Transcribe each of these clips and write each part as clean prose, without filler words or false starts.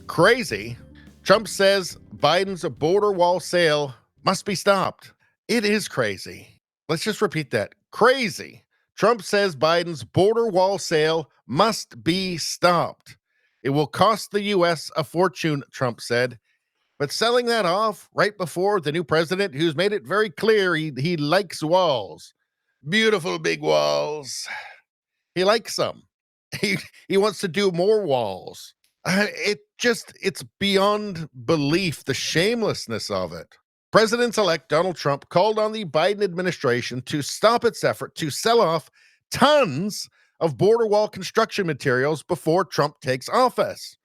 Crazy. Trump says Biden's border wall sale must be stopped. It is crazy. Let's just repeat that. Crazy. Trump says Biden's border wall sale must be stopped. It will cost the U.S. a fortune, Trump said. But selling that off right before the new president, who's made it very clear he likes walls, beautiful big walls. He likes them. He wants to do more walls. It's beyond belief, the shamelessness of it. President-elect Donald Trump called on the Biden administration to stop its effort to sell off tons of border wall construction materials before Trump takes office.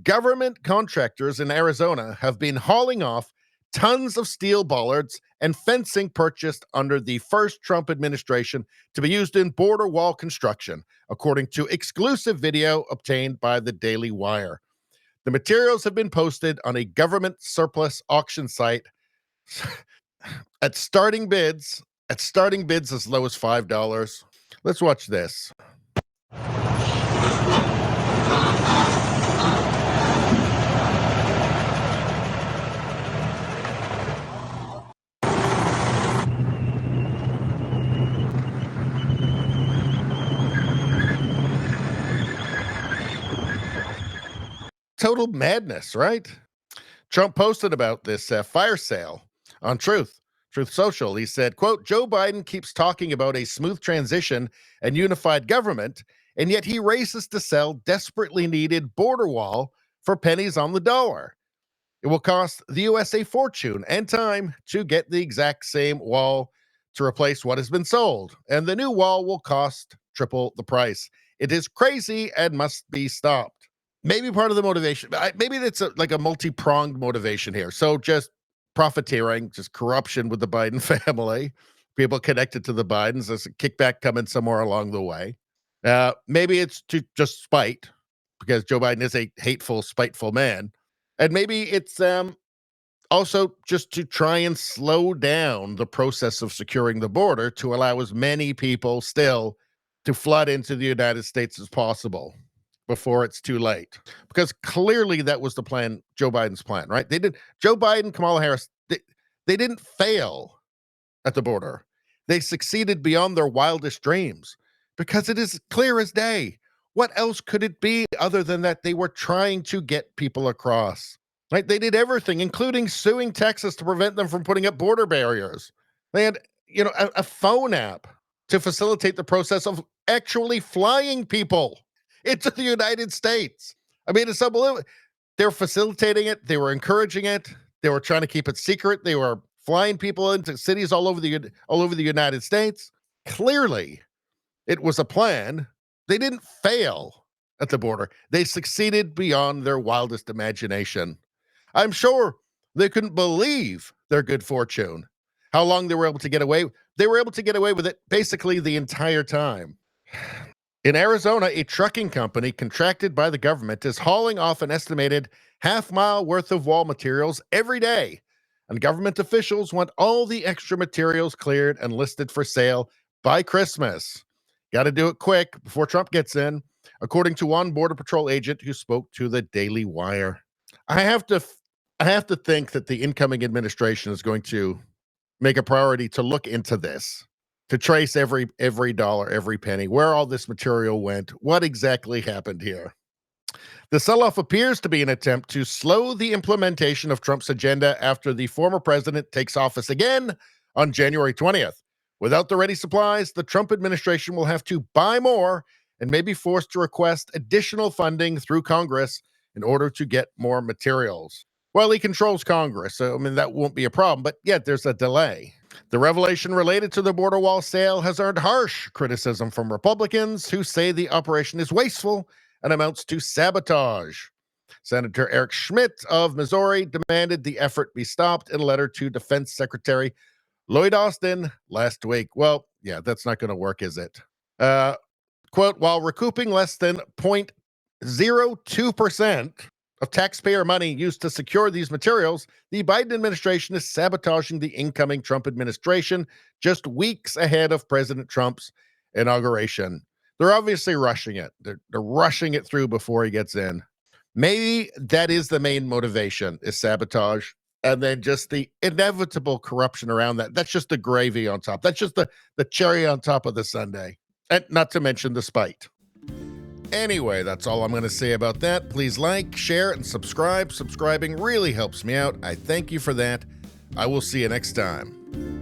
Government contractors in Arizona have been hauling off tons of steel bollards and fencing purchased under the first Trump administration to be used in border wall construction, according to exclusive video obtained by the Daily Wire. The materials have been posted on a government surplus auction site at starting bids as low as $5. Let's watch this. Total madness, right? Trump posted about this fire sale on Truth Social. He said, quote, Joe Biden keeps talking about a smooth transition and unified government, and yet he races to sell desperately needed border wall for pennies on the dollar. It will cost the U.S. a fortune and time to get the exact same wall to replace what has been sold, and the new wall will cost triple the price. It is crazy and must be stopped. Maybe part of the motivation, maybe it's like a multi-pronged motivation here. So just profiteering, just corruption with the Biden family, people connected to the Bidens. There's a kickback coming somewhere along the way. Maybe it's to just spite, because Joe Biden is a hateful, spiteful man. And maybe it's also just to try and slow down the process of securing the border to allow as many people still to flood into the United States as possible before it's too late. Because clearly that was the plan, Joe Biden's plan, right? Joe Biden, Kamala Harris, they didn't fail at the border. They succeeded beyond their wildest dreams, because it is clear as day. What else could it be other than that they were trying to get people across, right? They did everything, including suing Texas to prevent them from putting up border barriers. They had, a phone app to facilitate the process of actually flying people into the United States. I mean, it's unbelievable. They're facilitating it. They were encouraging it. They were trying to keep it secret. They were flying people into cities all over the United States. Clearly, it was a plan. They didn't fail at the border. They succeeded beyond their wildest imagination. I'm sure they couldn't believe their good fortune, how long they were able to get away. They were able to get away with it basically the entire time. In Arizona, a trucking company contracted by the government is hauling off an estimated half-mile worth of wall materials every day, and government officials want all the extra materials cleared and listed for sale by Christmas. Got to do it quick before Trump gets in, according to one Border Patrol agent who spoke to the Daily Wire. I have to think that the incoming administration is going to make a priority to look into this, to trace every dollar, every penny, where all this material went, what exactly happened here. The sell-off appears to be an attempt to slow the implementation of Trump's agenda after the former president takes office again on January 20th. Without the ready supplies, the Trump administration will have to buy more and may be forced to request additional funding through Congress in order to get more materials. Well, he controls Congress, so that won't be a problem, but yet there's a delay. The revelation related to the border wall sale has earned harsh criticism from Republicans who say the operation is wasteful and amounts to sabotage. Senator Eric Schmidt of Missouri demanded the effort be stopped in a letter to Defense Secretary Lloyd Austin last week. Well, yeah, that's not going to work, is it? Quote, while recouping less than 0.02% of taxpayer money used to secure these materials, the Biden administration is sabotaging the incoming Trump administration just weeks ahead of President Trump's inauguration. They're obviously rushing it. They're rushing it through before he gets in. Maybe that is the main motivation, is sabotage. And then just the inevitable corruption around that. That's just the gravy on top. That's just the cherry on top of the sundae. And not to mention the spite. Anyway, that's all I'm going to say about that. Please like, share, and subscribe. Subscribing really helps me out. I thank you for that. I will see you next time.